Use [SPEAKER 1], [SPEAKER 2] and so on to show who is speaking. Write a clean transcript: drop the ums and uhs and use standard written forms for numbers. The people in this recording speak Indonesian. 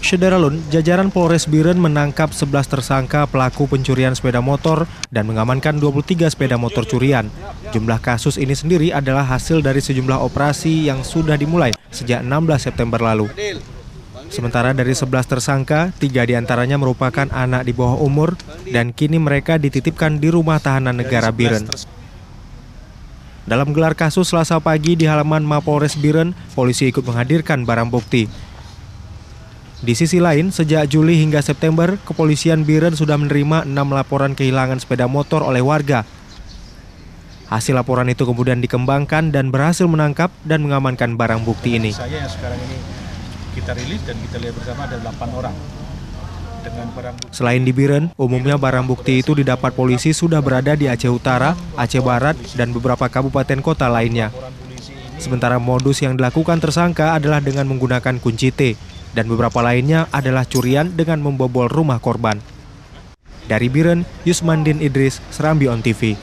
[SPEAKER 1] Syederalun, jajaran Polres Biren menangkap 11 tersangka pelaku pencurian sepeda motor dan mengamankan 23 sepeda motor curian. Jumlah kasus ini sendiri adalah hasil dari sejumlah operasi yang sudah dimulai sejak 16 September lalu. Sementara dari 11 tersangka, 3 diantaranya merupakan anak di bawah umur dan kini mereka dititipkan di rumah tahanan negara Biren. Dalam gelar kasus Selasa pagi di halaman Mapolres Biren, polisi ikut menghadirkan barang bukti. Di sisi lain, sejak Juli hingga September, kepolisian Biren sudah menerima 6 laporan kehilangan sepeda motor oleh warga. Hasil laporan itu kemudian dikembangkan dan berhasil menangkap dan mengamankan barang bukti ini.
[SPEAKER 2] Saya yang sekarang ini kita rilis dan kita lihat bersama ada 8 orang. Dengan barang bukti.
[SPEAKER 1] Selain di Biren, umumnya barang bukti itu didapat polisi sudah berada di Aceh Utara, Aceh Barat, dan beberapa kabupaten kota lainnya. Sementara modus yang dilakukan tersangka adalah dengan menggunakan kunci T, dan beberapa lainnya adalah curian dengan membobol rumah korban. Dari Biren, Yusmandin Idris, Serambi On TV.